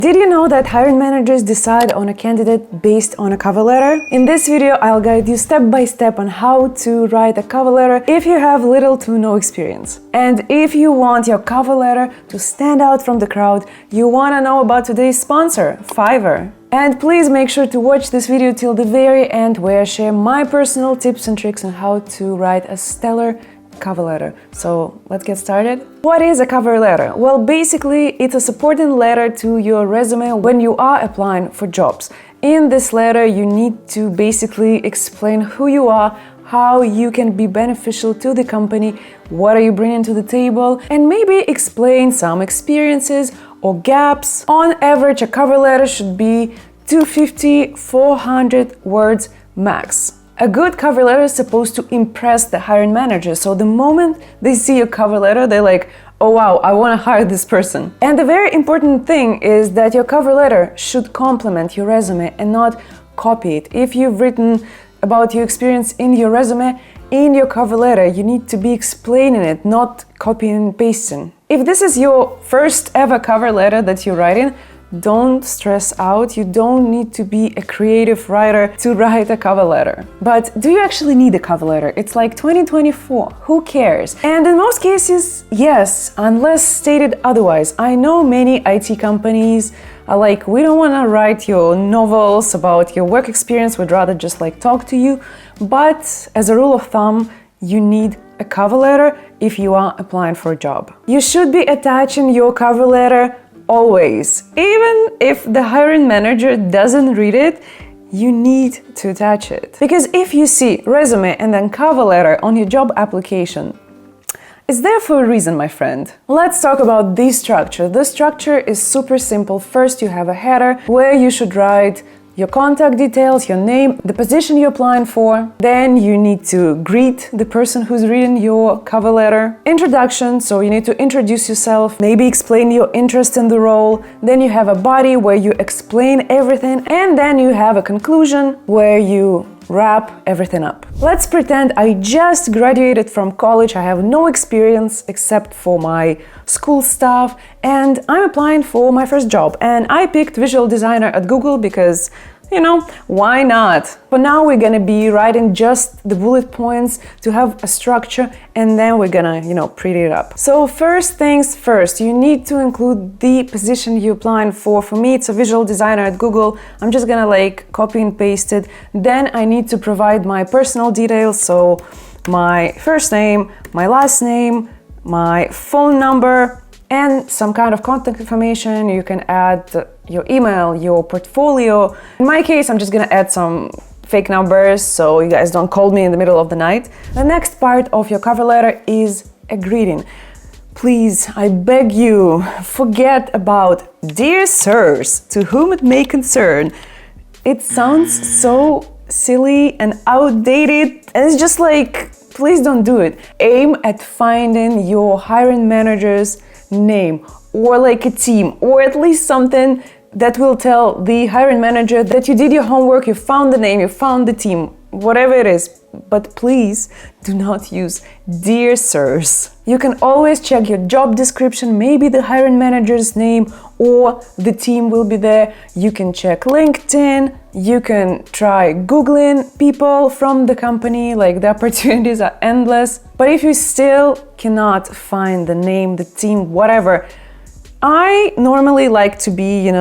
Did you know that hiring managers decide on a candidate based on a cover letter? In this video, I'll guide you step by step on how to write a cover letter if you have little to no experience. And if you want your cover letter to stand out from the crowd, you want to know about today's sponsor, Fiverr. And please make sure to watch this video till the very end, where I share my personal tips and tricks on how to write a stellar cover letter. So let's get started. What is a cover letter? Well, basically it's a supporting letter to your resume when you are applying for jobs. In this letter you need to basically explain who you are, how you can be beneficial to the company, what are you bringing to the table, and maybe explain some experiences or gaps. On average, a cover letter should be 250-400 words max. A good cover letter is supposed to impress the hiring manager, so the moment they see your cover letter, they're like, oh wow, I want to hire this person. And the very important thing is that your cover letter should complement your resume and not copy it. If you've written about your experience in your resume, in your cover letter, you need to be explaining it, not copying and pasting. If this is your first ever cover letter that you're writing, don't stress out. You don't need to be a creative writer to write a cover letter. But do you actually need a cover letter? It's like 2024. Who cares? And in most cases, yes, unless stated otherwise. I know many IT companies are like, we don't want to write your novels about your work experience. We'd rather just like talk to you. But as a rule of thumb, you need a cover letter if you are applying for a job. You should be attaching your cover letter always. Even if the hiring manager doesn't read it, you need to attach it. Because if you see resume and then cover letter on your job application, it's there for a reason, my friend. Let's talk about the structure. The structure is super simple. First, you have a header where you should write your contact details, your name, the position you're applying for. Then you need to greet the person who's reading your cover letter. Introduction, so you need to introduce yourself, maybe explain your interest in the role. Then you have a body where you explain everything, and then you have a conclusion where you wrap everything up. Let's pretend I just graduated from college. I have no experience except for my school stuff, and I'm applying for my first job. And I picked visual designer at Google because, you know, why not? For now, we're gonna be writing just the bullet points to have a structure, and then we're gonna, pretty it up. So first things first, you need to include the position you're applying for. For me, it's a visual designer at Google. I'm just gonna like copy and paste it. Then I need to provide my personal details. So my first name, my last name, my phone number, and some kind of contact information. You can add your email, your portfolio. In my case, I'm just gonna add some fake numbers so you guys don't call me in the middle of the night. The next part of your cover letter is a greeting. Please, I beg you, forget about "Dear sirs, to whom it may concern." It sounds so silly and outdated, and it's just like, please don't do it. Aim at finding your hiring manager's name, or like a team, or at least something that will tell the hiring manager that you did your homework, you found the name, you found the team, whatever it is. But please do not use "Dear sirs." You can always check your job description, maybe the hiring manager's name or the team will be there. You can check LinkedIn, you can try Googling people from the company, like the opportunities are endless. But if you still cannot find the name, the team, whatever, I normally like to be,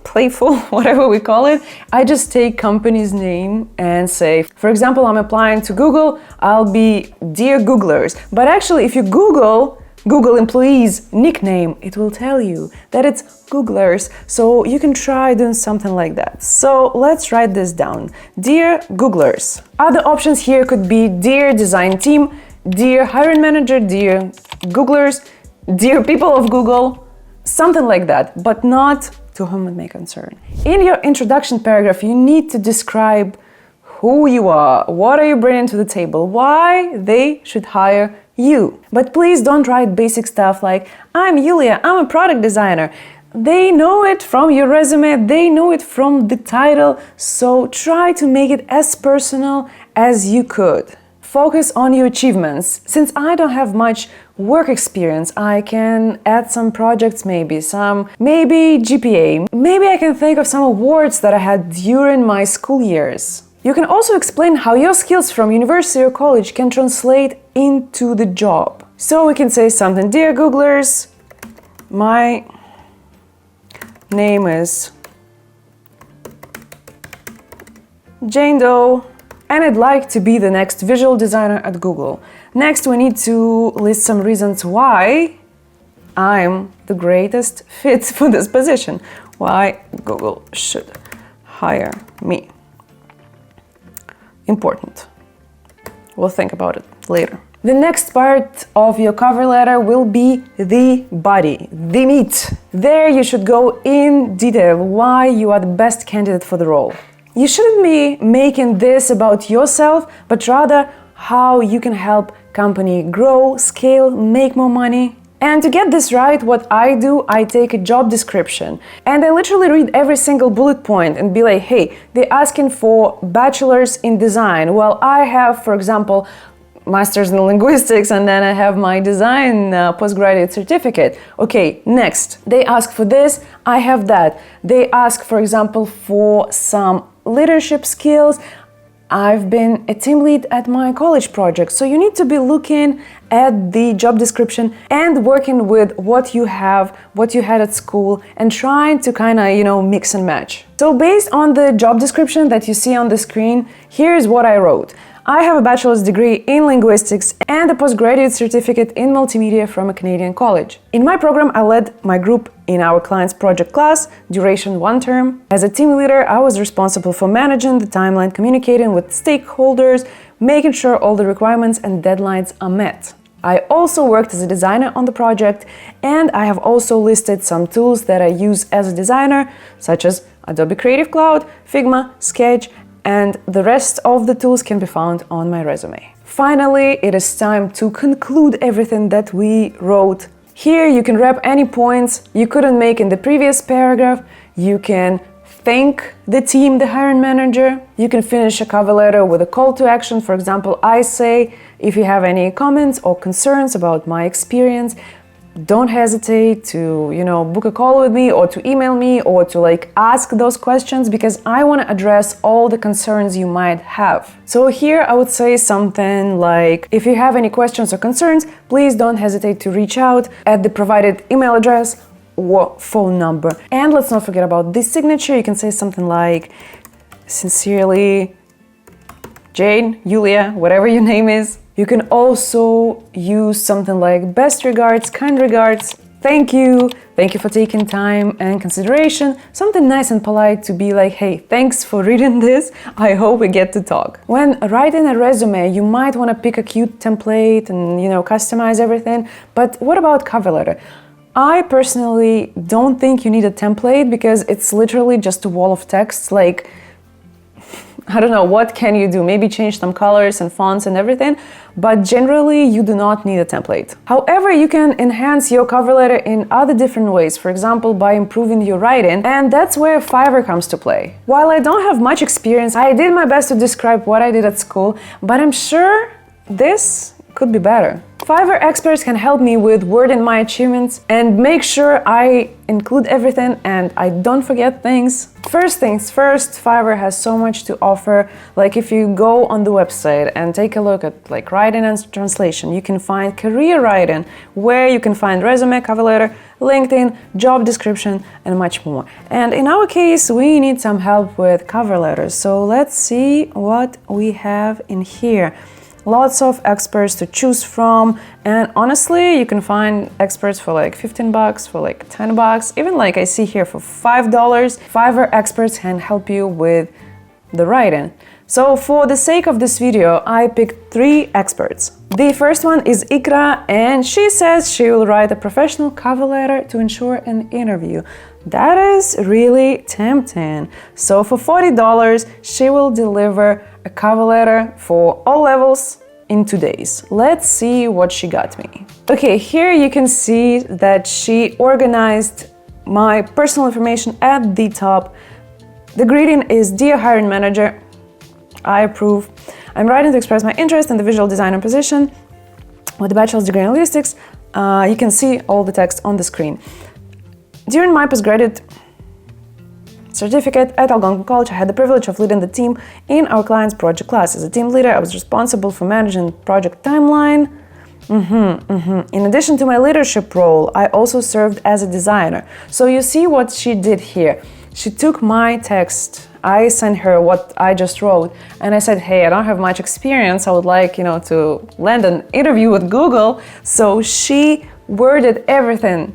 playful, whatever we call it. I just take company's name and say, for example, I'm applying to Google, I'll be "Dear Googlers." But actually, if you Google employee's nickname, it will tell you that it's Googlers. So you can try doing something like that. So let's write this down. "Dear Googlers." Other options here could be "Dear design team," "Dear hiring manager," "Dear Googlers," "Dear people of Google," something like that, but not "to whom it may concern." In your introduction paragraph, you need to describe who you are, what are you bringing to the table, why they should hire you. But please don't write basic stuff like, "I'm Yulia, I'm a product designer." They know it from your resume, they know it from the title, so try to make it as personal as you could. focus on your achievements. Since I don't have much work experience, I can add some projects, maybe GPA. Maybe I can think of some awards that I had during my school years. You can also explain how your skills from university or college can translate into the job. So we can say something, dear Googlers, my name is Jane Doe, and I'd like to be the next visual designer at Google. Next, we need to list some reasons why I'm the greatest fit for this position. Why Google should hire me. Important. We'll think about it later. The next part of your cover letter will be the body, the meat. There you should go in detail why you are the best candidate for the role. You shouldn't be making this about yourself, but rather how you can help company grow, scale, make more money. And to get this right, what I do, I take a job description and I literally read every single bullet point and be like, hey, they're asking for bachelor's in design. Well, I have, for example, master's in linguistics, and then I have my design postgraduate certificate. Okay, next, they ask for this, I have that. They ask, for example, for some leadership skills. I've been a team lead at my college project. So you need to be looking at the job description and working with what you have, what you had at school, and trying to kind of, mix and match. So based on the job description that you see on the screen, here's what I wrote. I have a bachelor's degree in linguistics and a postgraduate certificate in multimedia from a Canadian college. In my program, I led my group in our client's project class, duration 1 term. As a team leader, I was responsible for managing the timeline, communicating with stakeholders, making sure all the requirements and deadlines are met. I also worked as a designer on the project, and I have also listed some tools that I use as a designer, such as Adobe Creative Cloud, Figma, Sketch, and the rest of the tools can be found on my resume. Finally, it is time to conclude everything that we wrote. Here you can wrap any points you couldn't make in the previous paragraph. You can thank the team, the hiring manager. You can finish a cover letter with a call to action. For example, I say, if you have any comments or concerns about my experience, don't hesitate to, book a call with me or to email me or to ask those questions, because I want to address all the concerns you might have. So here I would say something like, if you have any questions or concerns, please don't hesitate to reach out at the provided email address or phone number. And let's not forget about this signature. You can say something like, sincerely, Jane, Yulia, whatever your name is. You can also use something like best regards, kind regards, thank you for taking time and consideration, something nice and polite to be like, hey, thanks for reading this, I hope we get to talk. When writing a resume, you might want to pick a cute template and, customize everything, but what about cover letter? I personally don't think you need a template because it's literally just a wall of text, I don't know, what can you do? Maybe change some colors and fonts and everything, but generally you do not need a template. However, you can enhance your cover letter in other different ways, for example, by improving your writing, and that's where Fiverr comes to play. While I don't have much experience, I did my best to describe what I did at school, but I'm sure this could be better. Fiverr experts can help me with wording my achievements and make sure I include everything and I don't forget things. First things first, Fiverr has so much to offer. If you go on the website and take a look at writing and translation, you can find career writing, where you can find resume, cover letter, LinkedIn, job description, and much more. And in our case, we need some help with cover letters. So let's see what we have in here. Lots of experts to choose from, and honestly, you can find experts for $15, for $10, even I see here for $5. Fiverr experts can help you with the writing. So for the sake of this video, I picked 3 experts. The first one is Ikra, and she says she will write a professional cover letter to ensure an interview. That is really tempting. So for $40, she will deliver a cover letter for all levels in 2 days. Let's see what she got me. Okay, here you can see that she organized my personal information at the top. The greeting is, dear hiring manager, I approve. I'm writing to express my interest in the visual designer position with a bachelor's degree in linguistics. You can see all the text on the screen. During my postgraduate certificate at Algonquin College, I had the privilege of leading the team in our client's project class. As a team leader, I was responsible for managing project timeline. In addition to my leadership role, I also served as a designer. So you see what she did here. She took my text, I sent her what I just wrote, and I said, hey, I don't have much experience. I would like, to land an interview with Google. So she worded everything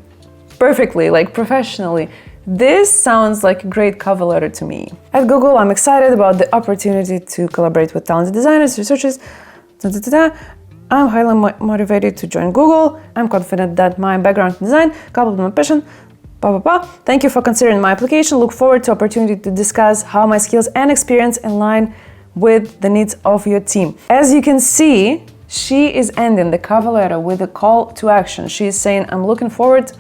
perfectly, like professionally. This sounds like a great cover letter to me. At Google, I'm excited about the opportunity to collaborate with talented designers, researchers. I'm highly motivated to join Google. I'm confident that my background in design, coupled with my passion, Thank you for considering my application. Look forward to opportunity to discuss how my skills and experience align with the needs of your team. As you can see, she is ending the cover letter with a call to action. She is saying, I'm looking forward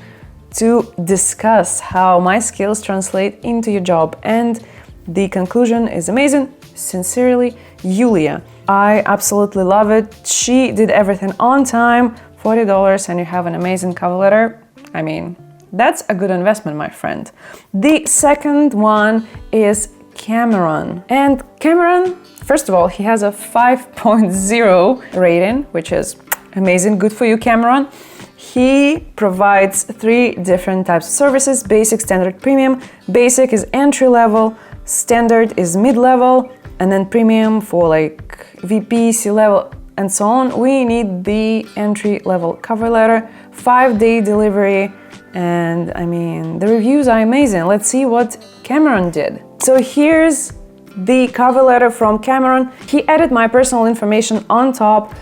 to discuss how my skills translate into your job. And the conclusion is amazing. Sincerely, Yulia. I absolutely love it. She did everything on time, $40, and you have an amazing cover letter. I mean, that's a good investment, my friend. The second one is Cameron. And Cameron, first of all, he has a 5.0 rating, which is amazing. Good for you, Cameron. He provides 3 different types of services: basic, standard, premium. Basic is entry level, standard is mid-level, and then premium for like VP, C-level, and so on. We need the entry level cover letter, 5-day delivery, and I mean, the reviews are amazing. Let's see what Cameron did. So here's the cover letter from Cameron. He added my personal information on top,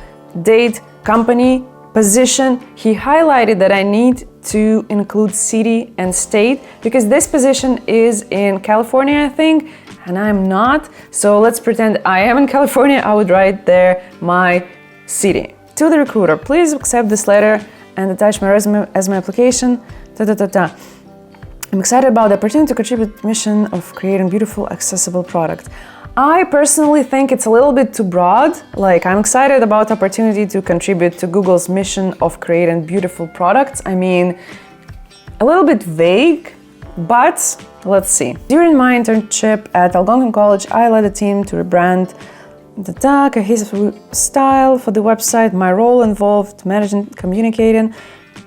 date, company, position. He highlighted that I need to include city and state because this position is in California, I think, and I'm not. So let's pretend I am in California. I would write there my city. To the recruiter, please accept this letter and attach my resume as my application. I'm excited about the opportunity to contribute to the mission of creating beautiful, accessible product. I personally think it's a little bit too broad. Like, I'm excited about the opportunity to contribute to Google's mission of creating beautiful products. I mean, a little bit vague, but let's see. During my internship at Algonquin College, I led a team to rebrand the cohesive style for the website. My role involved managing, communicating,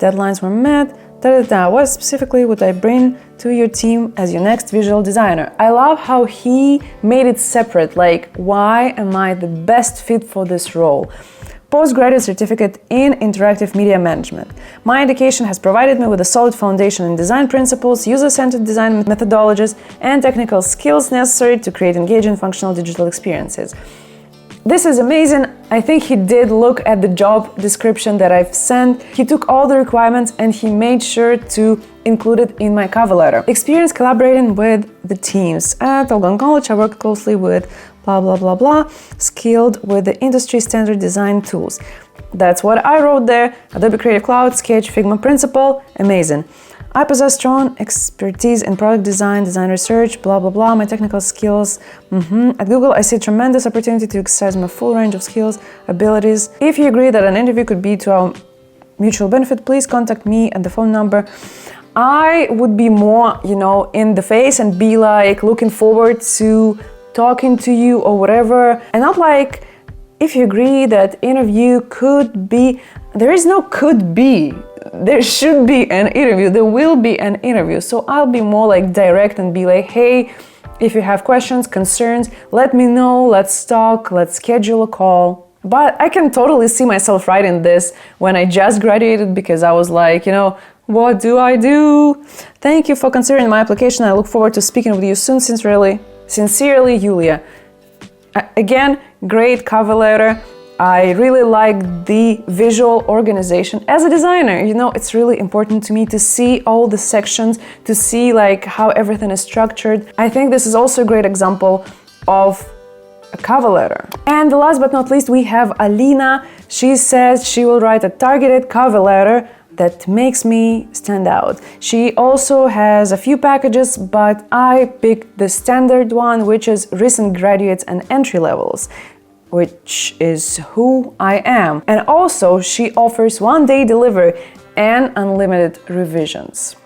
deadlines were met. What specifically would I bring to your team as your next visual designer? I love how he made it separate, like, why am I the best fit for this role? Postgraduate certificate in interactive media management. My education has provided me with a solid foundation in design principles, user-centered design methodologies, and technical skills necessary to create engaging functional digital experiences. This is amazing. I think he did look at the job description that I've sent. He took all the requirements and he made sure to include it in my cover letter. Experience collaborating with the teams. At Algonquin College, I worked closely with skilled with the industry standard design tools. That's what I wrote there. Adobe Creative Cloud, Sketch, Figma Principle, amazing. I possess strong expertise in product design, design research, my technical skills. At Google, I see a tremendous opportunity to exercise my full range of skills, abilities. If you agree that an interview could be to our mutual benefit, please contact me at the phone number. I would be more, in the face and be like looking forward to talking to you or whatever, and not like, if you agree that interview could be, there is no could be. There should be an interview, there will be an interview. So I'll be more like direct and be like, hey, if you have questions, concerns, let me know, let's talk, let's schedule a call. But I can totally see myself writing this when I just graduated because I was like, what do I do? Thank you for considering my application. I look forward to speaking with you soon. Sincerely, Yulia. Again, great cover letter. I really like the visual organization. As a designer, it's really important to me to see all the sections, to see like how everything is structured. I think this is also a great example of a cover letter. And last but not least, we have Alina. She says she will write a targeted cover letter that makes me stand out. She also has a few packages, but I picked the standard one, which is recent graduates and entry levels, which is who I am. And also she offers 1-day delivery and unlimited revisions.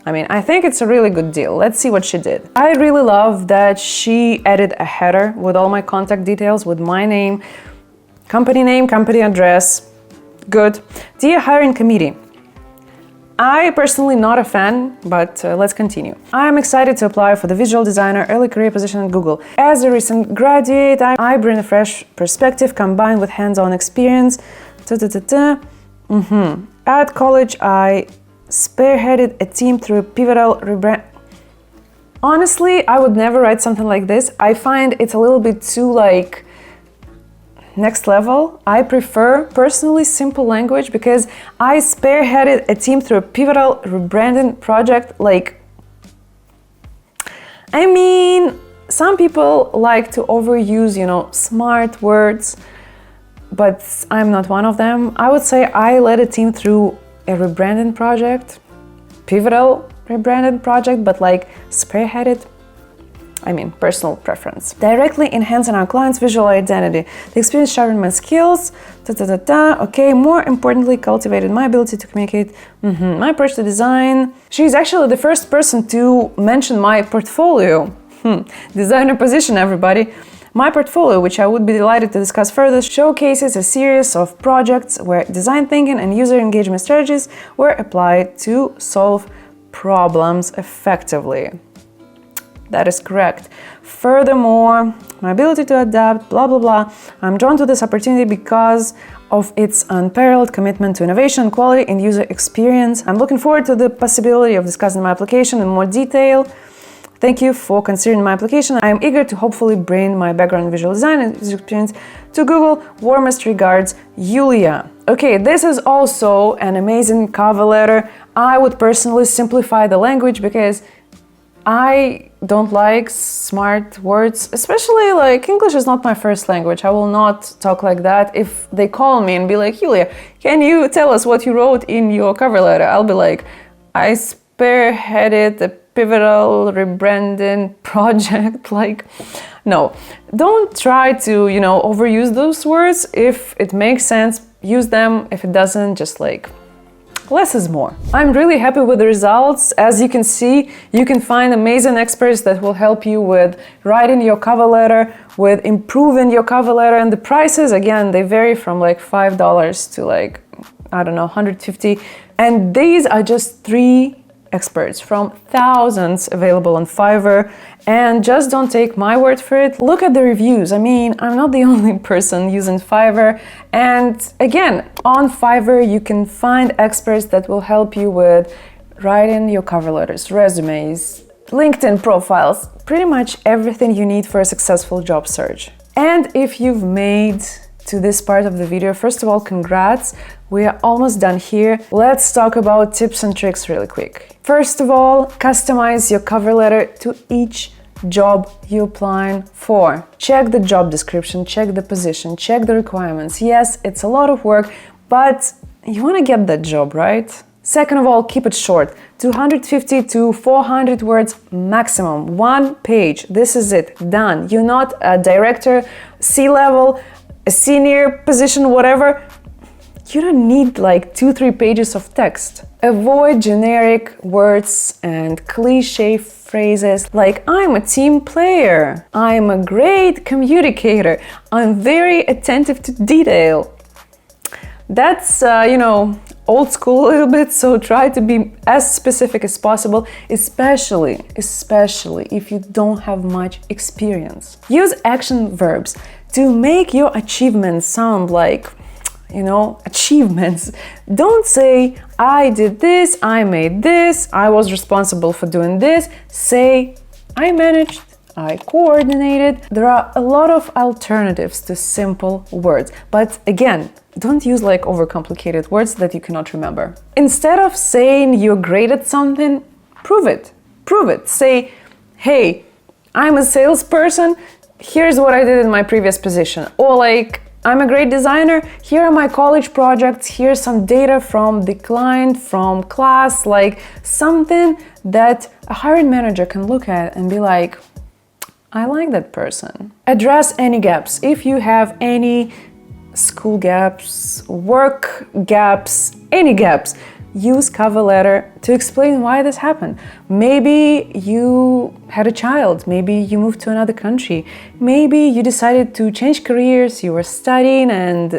I mean, I think it's a really good deal. Let's see what she did. I really love that she added a header with all my contact details, with my name, company address. Good. Dear hiring committee, I personally not a fan, but let's continue. I'm excited to apply for the visual designer early career position at Google. As a recent graduate, I bring a fresh perspective combined with hands-on experience. At college, I spearheaded a team through a pivotal rebrand. Honestly, I would never write something like this. I find it's a little bit too like next level. I prefer personally simple language because I spearheaded a team through a pivotal rebranding project. Like, I mean, some people like to overuse, smart words, but I'm not one of them. I would say I led a team through a rebranding project, pivotal rebranding project, but like spearheaded, I mean, personal preference. Directly enhancing our client's visual identity. The experience sharpened my skills, Okay, more importantly, cultivated my ability to communicate, my approach to design. She's actually the first person to mention my portfolio. Designer position, everybody. My portfolio, which I would be delighted to discuss further, showcases a series of projects where design thinking and user engagement strategies were applied to solve problems effectively. That is correct. Furthermore, my ability to adapt, blah, blah, blah. I'm drawn to this opportunity because of its unparalleled commitment to innovation, quality, and user experience. I'm looking forward to the possibility of discussing my application in more detail. Thank you for considering my application. I am eager to hopefully bring my background in visual design and user experience to Google. Warmest regards, Yulia. Okay, this is also an amazing cover letter. I would personally simplify the language because I don't like smart words, especially like English is not my first language. I will not talk like that. If they call me and be like, Yulia, can you tell us what you wrote in your cover letter? I'll be like, I spearheaded the pivotal rebranding project. Like, no, don't try to, overuse those words. If it makes sense, use them. If it doesn't, just like, less is more. I'm really happy with the results. As you can see, you can find amazing experts that will help you with writing your cover letter, with improving your cover letter. And the prices, again, they vary from like $5 to like, I don't know, 150. And these are just 3 experts from thousands available on Fiverr. And just don't take my word for it. Look at the reviews. I mean, I'm not the only person using Fiverr. And again, on Fiverr, you can find experts that will help you with writing your cover letters, resumes, LinkedIn profiles, pretty much everything you need for a successful job search. And if you've made to this part of the video, first of all, congrats. We are almost done here. Let's talk about tips and tricks really quick. First of all, customize your cover letter to each job you're applying for. Check the job description, check the position, check the requirements. Yes, it's a lot of work, but you want to get that job, right? Second of all, keep it short. 250 to 400 words maximum. 1 page. This is it. Done. You're not a director, C-level, a senior position, whatever. You don't need like 2-3 pages of text. Avoid generic words and cliche phrases like I'm a team player, I'm a great communicator, I'm very attentive to detail. That's, old school a little bit, so try to be as specific as possible, especially if you don't have much experience. Use action verbs to make your achievements sound like, achievements. Don't say, I did this, I made this, I was responsible for doing this. Say, I managed, I coordinated. There are a lot of alternatives to simple words, but again, don't use like overcomplicated words that you cannot remember. Instead of saying you're great at something, prove it. Say, hey, I'm a salesperson, here's what I did in my previous position. Or like, I'm a great designer, here are my college projects, here's some data from the client, from class, like something that a hiring manager can look at and be like, I like that person. Address any gaps. If you have any school gaps, work gaps, any gaps, use cover letter to explain why this happened. Maybe you had a child, maybe you moved to another country, maybe you decided to change careers, you were studying and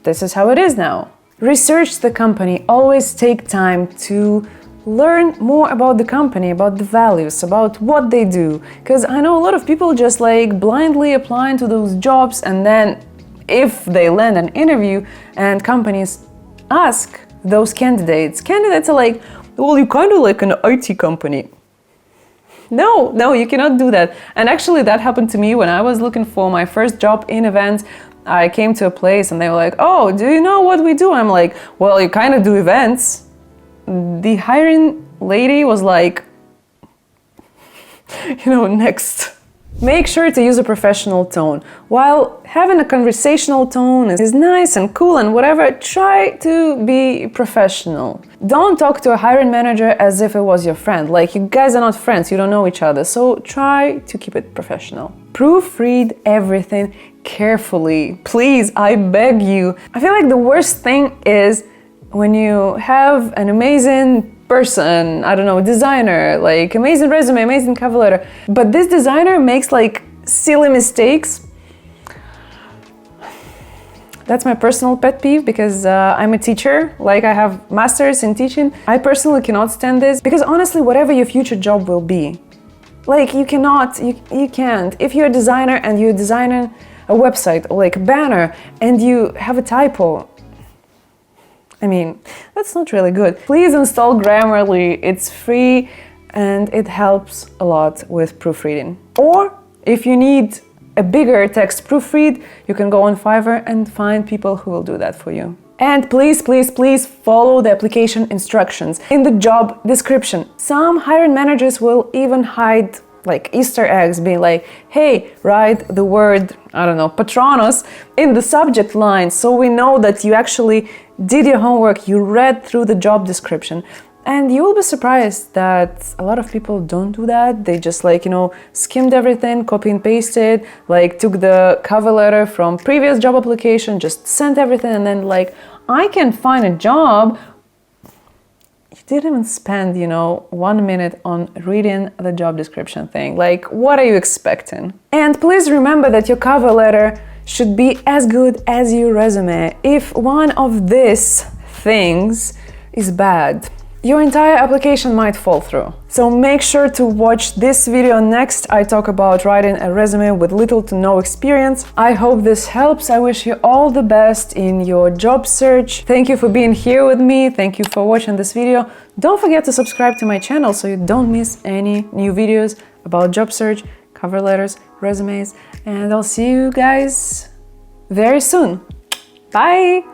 this is how it is now. Research the company, always take time to learn more about the company, about the values, about what they do. Because I know a lot of people just like blindly applying to those jobs, and then if they land an interview and companies ask those candidates are like, well, you kind of like an IT company. No, you cannot do that. And actually that happened to me when I was looking for my first job in events. I came to a place and they were like, oh, do you know what we do? I'm like, well, you kind of do events. The hiring lady was like, next. Make sure to use a professional tone. While having a conversational tone is nice and cool and whatever, try to be professional. Don't talk to a hiring manager as if it was your friend. Like, you guys are not friends, you don't know each other, so try to keep it professional. Proofread everything carefully. Please, I beg you. I feel like the worst thing is when you have an amazing person, I don't know, designer, like amazing resume, amazing cover letter, but this designer makes like silly mistakes. That's my personal pet peeve because I'm a teacher, like I have masters in teaching. I personally cannot stand this because honestly, whatever your future job will be, like you can't. If you're a designer and you're designing a website or like a banner and you have a typo, that's not really good. Please install Grammarly, it's free and it helps a lot with proofreading. Or if you need a bigger text proofread, you can go on Fiverr and find people who will do that for you. And please follow the application instructions in the job description. Some hiring managers will even hide like Easter eggs, being like, hey, write the word, I don't know, Patronos in the subject line so we know that you actually did your homework, you read through the job description. And you will be surprised that a lot of people don't do that. They just skimmed everything, copy and pasted, took the cover letter from previous job application, just sent everything and then I can find a job. You didn't even spend, 1 minute on reading the job description thing. What are you expecting? And please remember that your cover letter should be as good as your resume. If one of these things is bad, your entire application might fall through. So make sure to watch this video next. I talk about writing a resume with little to no experience. I hope this helps. I wish you all the best in your job search. Thank you for being here with me. Thank you for watching this video. Don't forget to subscribe to my channel so you don't miss any new videos about job search, cover letters, resumes, and I'll see you guys very soon. Bye!